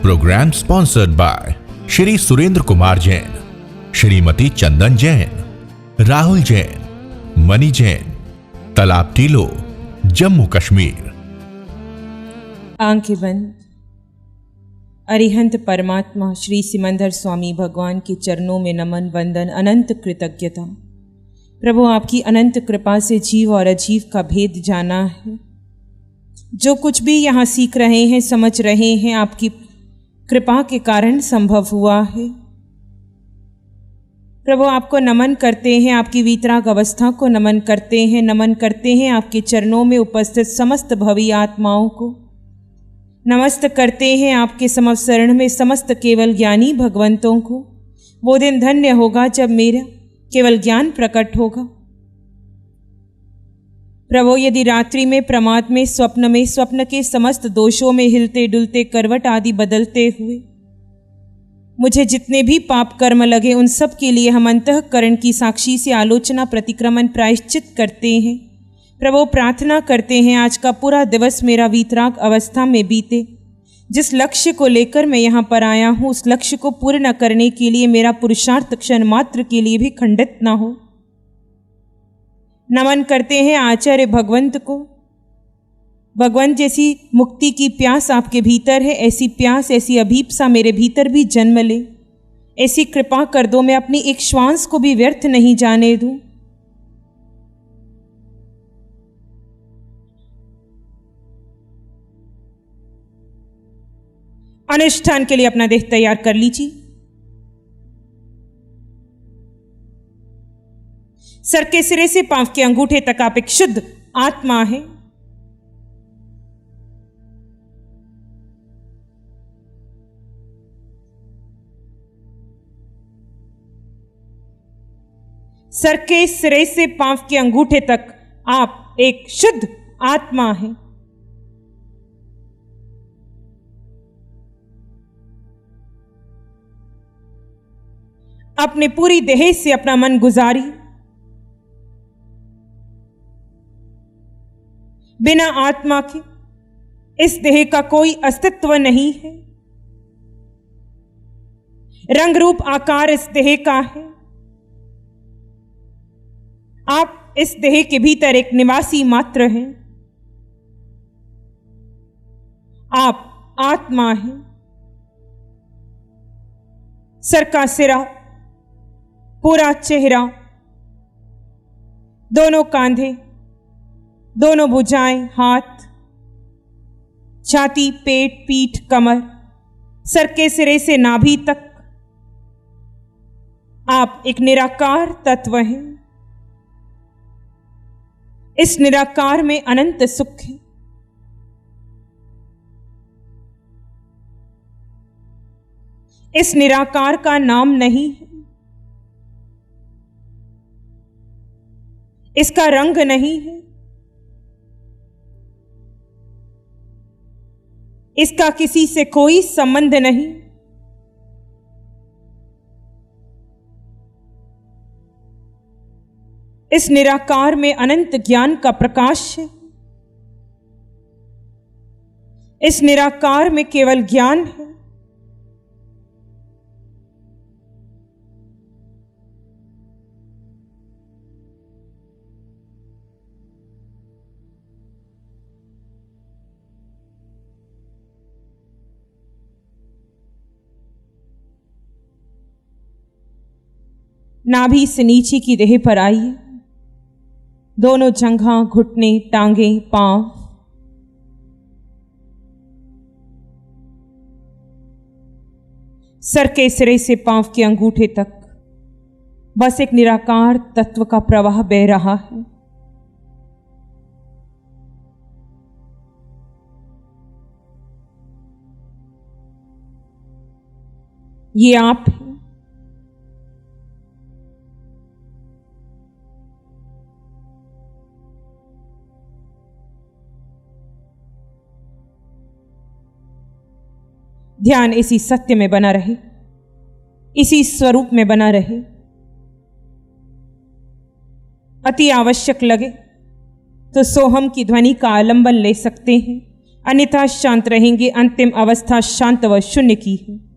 Programme sponsored by Shri Surendra Kumar Jain, Shrimati Chandan Jain, Rahul Jain, Mani Jain, Talab Tillo, Jammu Kashmir. आंखें बंद। अरिहंत परमात्मा श्री सिमंदर स्वामी भगवान के चरणों में नमन, वंदन, अनंत कृतज्ञता। प्रभु, आपकी अनंत कृपा से जीव और अजीव का भेद जाना है। जो कुछ भी यहाँ सीख रहे हैं, समझ रहे हैं, आपकी कृपा के कारण संभव हुआ है। प्रभु, आपको नमन करते हैं, आपकी वीतराग अवस्था को नमन करते हैं, नमन करते हैं आपके चरणों में उपस्थित समस्त भवी आत्माओं को नमस्त करते हैं, आपके समवसरण में समस्त केवल ज्ञानी भगवंतों को। वो दिन धन्य होगा जब मेरा केवल ज्ञान प्रकट होगा। प्रभु, यदि रात्रि में, प्रमाद में, स्वप्न के समस्त दोषों में हिलते डुलते, करवट आदि बदलते हुए मुझे जितने भी पाप कर्म लगे, उन सब के लिए हम अंतःकरण की साक्षी से आलोचना, प्रतिक्रमण, प्रायश्चित करते हैं। प्रभु, प्रार्थना करते हैं आज का पूरा दिवस मेरा वीतराग अवस्था में बीते। जिस लक्ष्य को लेकर मैं यहाँ पर आया हूँ, उस लक्ष्य को पूर्ण करने के लिए मेरा पुरुषार्थ क्षण मात्र के लिए भी खंडित ना हो। नमन करते हैं आचार्य भगवंत को। भगवंत, जैसी मुक्ति की प्यास आपके भीतर है, ऐसी प्यास, ऐसी अभीप्सा मेरे भीतर भी जन्म ले। ऐसी कृपा कर दो, मैं अपनी एक श्वास को भी व्यर्थ नहीं जाने दूं। अनुष्ठान के लिए अपना देह तैयार कर लीजिए। सर के सिरे से पांव के अंगूठे तक आप एक शुद्ध आत्मा हैं। सर के सिरे से पांव के अंगूठे तक आप एक शुद्ध आत्मा हैं। अपने पूरी देह से अपना मन गुजारी। बिना आत्मा के इस देह का कोई अस्तित्व नहीं है। रंग रूप आकार इस देह का है। आप इस देह के भीतर एक निवासी मात्र हैं। आप आत्मा हैं। सर का सिरा, पूरा चेहरा, दोनों कांधे, दोनों भुजाएं, हाथ, छाती, पेट, पीठ, कमर, सर के सिरे से नाभि तक आप एक निराकार तत्व हैं। इस निराकार में अनंत सुख है। इस निराकार का नाम नहीं है। इसका रंग नहीं है। इसका किसी से कोई संबंध नहीं। इस निराकार में अनंत ज्ञान का प्रकाश है। इस निराकार में केवल ज्ञान है। नाभि से नीचे की देह पर आइए। दोनों जंघा, घुटने, टांगे, पांव, सर के सिरे से पांव के अंगूठे तक बस एक निराकार तत्व का प्रवाह बह रहा है। ये आप हैं। ध्यान इसी सत्य में बना रहे, इसी स्वरूप में बना रहे। अति आवश्यक लगे तो सोहम की ध्वनि का आलंबन ले सकते हैं। अन्यथा शांत रहेंगे। अंतिम अवस्था शांत व शून्य की है।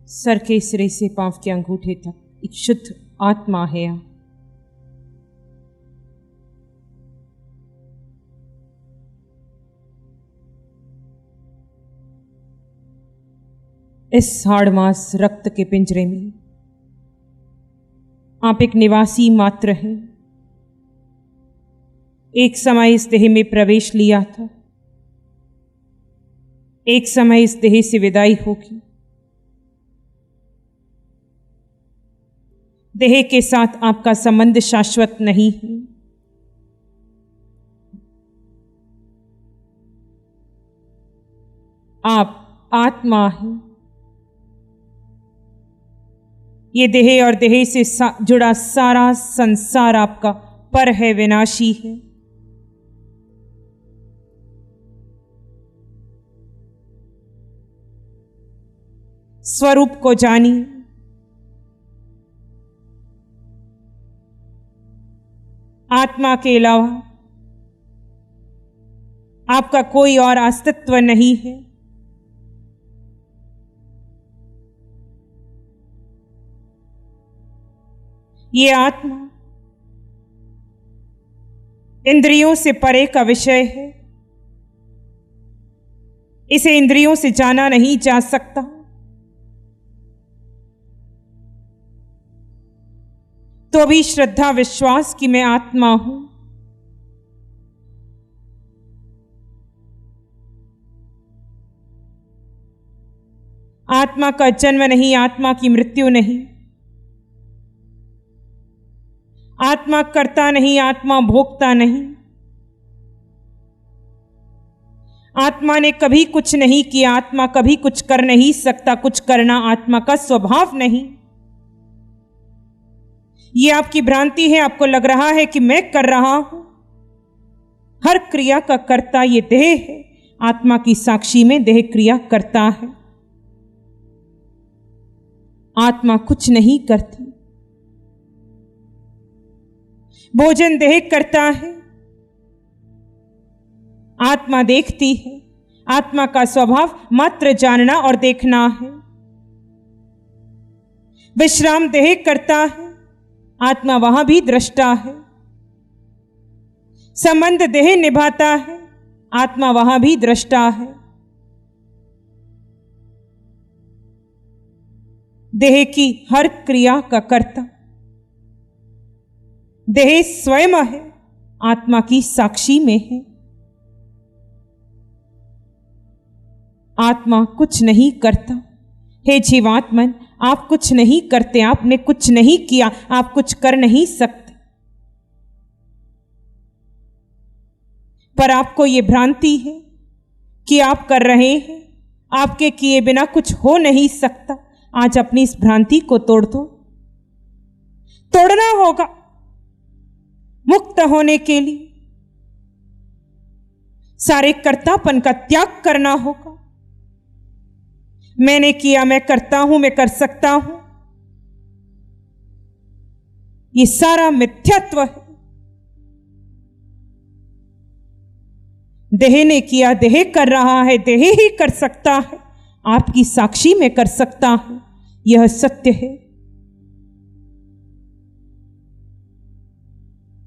सर के सिरे से पांव के अंगूठे तक एक शुद्ध आत्मा है। इस हाड़ मांस रक्त के पिंजरे में आप एक निवासी मात्र हैं। एक समय इस देह में प्रवेश लिया था, एक समय इस देह से विदाई होगी। देह के साथ आपका संबंध शाश्वत नहीं है। आप आत्मा हैं। ये देह और देह से जुड़ा सारा संसार आपका पर है, विनाशी है। स्वरूप को जानिए। आत्मा के अलावा आपका कोई और अस्तित्व नहीं है। ये आत्मा इंद्रियों से परे का विषय है। इसे इंद्रियों से जाना नहीं जा सकता। तो भी श्रद्धा विश्वास कि मैं आत्मा हूं। आत्मा का जन्म नहीं, आत्मा की मृत्यु नहीं। आत्मा करता नहीं, आत्मा भोगता नहीं। आत्मा ने कभी कुछ नहीं किया, आत्मा कभी कुछ कर नहीं सकता। कुछ करना आत्मा का स्वभाव नहीं। ये आपकी भ्रांति है। आपको लग रहा है कि मैं कर रहा हूं। हर क्रिया का कर्ता ये देह है। आत्मा की साक्षी में देह क्रिया करता है। आत्मा कुछ नहीं करती। भोजन देह करता है, आत्मा देखती है। आत्मा का स्वभाव मात्र जानना और देखना है। विश्राम देह करता है, आत्मा वहां भी दृष्टा है। संबंध देह निभाता है, आत्मा वहां भी दृष्टा है। देह की हर क्रिया का कर्ता देह स्वयं है, आत्मा की साक्षी में है। आत्मा कुछ नहीं करता। हे जीवात्मन, आप कुछ नहीं करते, आपने कुछ नहीं किया, आप कुछ कर नहीं सकते। पर आपको ये भ्रांति है कि आप कर रहे हैं, आपके किए बिना कुछ हो नहीं सकता। आज अपनी इस भ्रांति को तोड़ दो। तोड़ना होगा मुक्त होने के लिए। सारे कर्तापन का त्याग करना होगा। मैंने किया, मैं करता हूं, मैं कर सकता हूं, ये सारा मिथ्यात्व है। देह ने किया, देह कर रहा है, देह ही कर सकता है। आपकी साक्षी में कर सकता हूं, यह सत्य है।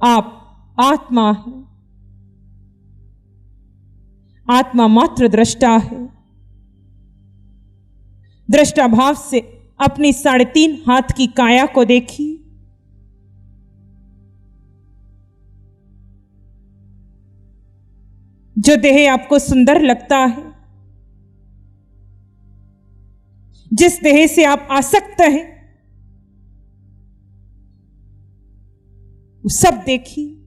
आप आत्मा है, आत्मा मात्र दृष्टा है। दृष्टा भाव से अपनी 3.5 हाथ की काया को देखिए। जो देह आपको सुंदर लगता है, जिस देह से आप आसक्त हैं, वो सब देखिए।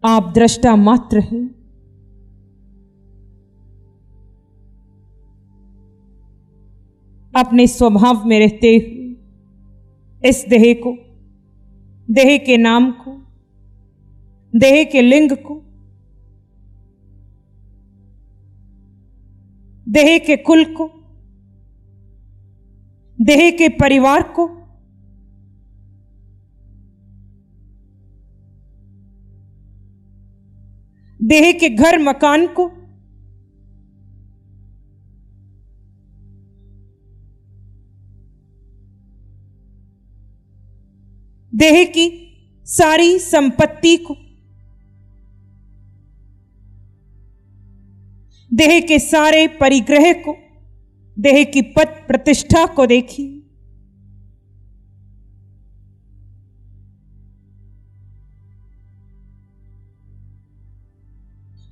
आप दृष्टा मात्र हैं। अपने स्वभाव में रहते हुए इस देह को, देह के नाम को, देह के लिंग को, देह के कुल को, देह के परिवार को, देह के घर मकान को, देह की सारी संपत्ति को, देह के सारे परिग्रह को, देह की पद प्रतिष्ठा को देखिए।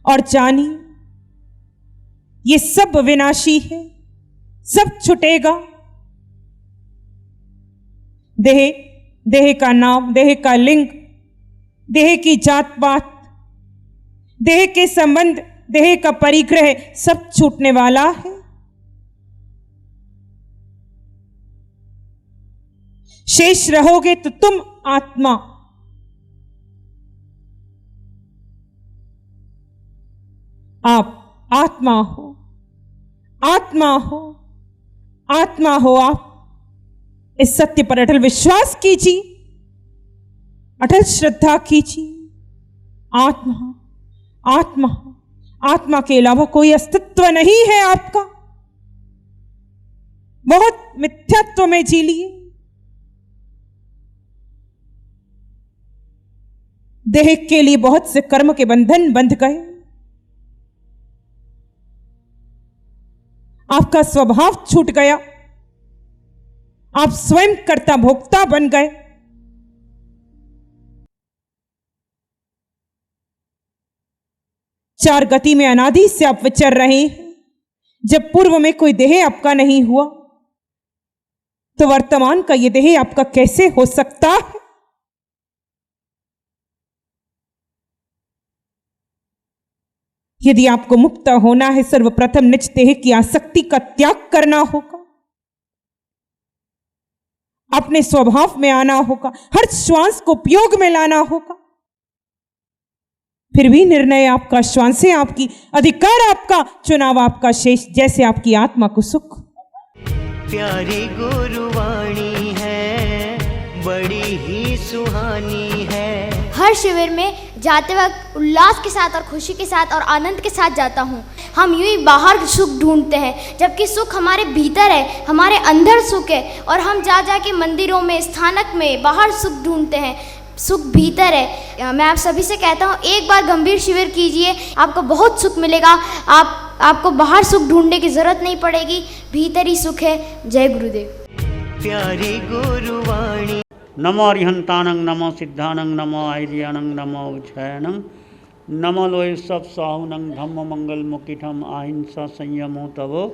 और जानिए ये सब विनाशी है, सब छुटेगा। देह, देह का नाम, देह का लिंग, देह की जात पात, देह के संबंध, देह का परिग्रह सब छूटने वाला है। शेष रहोगे तो तुम आत्मा। आप आत्मा हो, आत्मा हो, आत्मा हो। आप इस सत्य पर अटल विश्वास कीजिए, अटल श्रद्धा कीजिए। आत्मा, आत्मा, आत्मा के अलावा कोई अस्तित्व नहीं है आपका। बहुत मिथ्यात्व में जी लिए। देह के लिए बहुत से कर्म के बंधन बंध गए। आपका स्वभाव छूट गया। आप स्वयं कर्ता भोक्ता बन गए। चार गति में अनादि से आप विचर रहे हैं। जब पूर्व में कोई देह आपका नहीं हुआ, तो वर्तमान का यह देह आपका कैसे हो सकता है? यदि आपको मुक्त होना है, सर्वप्रथम निज देह की आसक्ति का त्याग करना होगा। अपने स्वभाव में आना होगा, हर श्वास को उपयोग में लाना होगा। फिर भी निर्णय आपका, श्वासें आपकी, अधिकार आपका, चुनाव आपका, शेष जैसे आपकी आत्मा को सुख। प्यारी गुरुवाणी है, बड़ी ही सुहानी है। हर शिविर में जाते वक्त उल्लास के साथ और खुशी के साथ और आनंद के साथ जाता हूँ। हम यूं ही बाहर सुख ढूंढते हैं, जबकि सुख हमारे भीतर है, हमारे अंदर सुख है। और हम जा जा के मंदिरों में, स्थानक में बाहर सुख ढूंढते हैं, सुख भीतर है। मैं आप सभी से कहता हूँ, एक बार गंभीर शिविर कीजिए, आपको बहुत सुख मिलेगा। आपको बाहर सुख ढूंढने की जरूरत नहीं पड़ेगी, भीतर ही सुख है। जय गुरुदेव। प्यारी गुरुवाणी। नमो अरिहंतानंग, नमो सिद्धानंग, नमो आर्यानंग, नमो उच्छयनंग, नमो लोय सब साहुनंग, धम्म मंगल मुकिठम अहिंसा संयमो तवो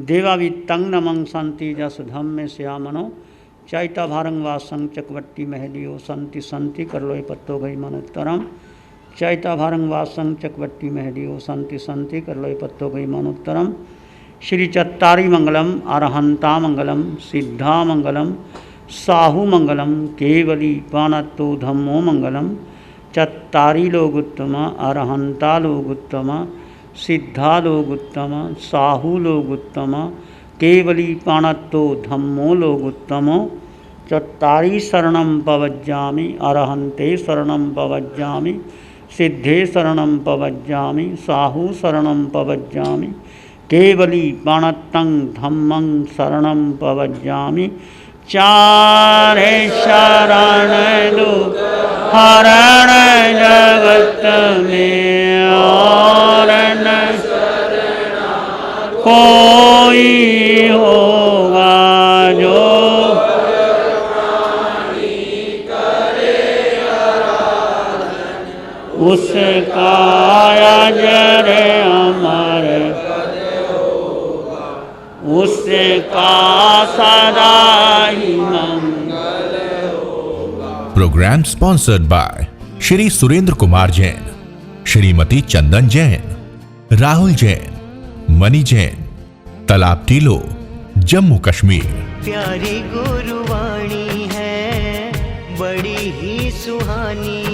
देवावित्तं नमं शांति जस धम्मे श्यामनो चैता भारंग वासंग चकवट्टी महलियो संति संति कर लोय पत्तो गई मनोत्तरम चैता भारंग वासंग चकवट्टी महलियो संति संति कर लोय पत्तो गई मनोत्तरम। श्री चत्तारी मंगलम, अरहंता मंगलम, सिद्धा मंगलम, साहू मंगलम, केवली पानत्तो धम्मो मंगलम। चत्तारी लोगुत्तम, अरहंता लोगुत्तम, सिद्धा लोगुत्तम, साहू लोगुत्तम, केवली पानत्तो धम्मो लोगुत्तमो। चत्तारी शरणं पवज्जामि, अरहंते शरणं पवज्जामि, सिद्धे शरणं पवज्जामि, साहू शरणं पवज्जामि, केवली पाणत्तं धम्मं शरणं पवज्जामि। चारे शरण दो हरण जगत में, और न कोई होगा जो उसका अजर अमर, उसका सदा ही मंगल होगा। Program sponsored by Shri Surendra Kumar Jain, Shrimati Chandan Jain, Rahul Jain, Mani Jain, Talab Tillo, Jammu Kashmir. प्यारी गुरुवाणी है, बड़ी ही सुहानी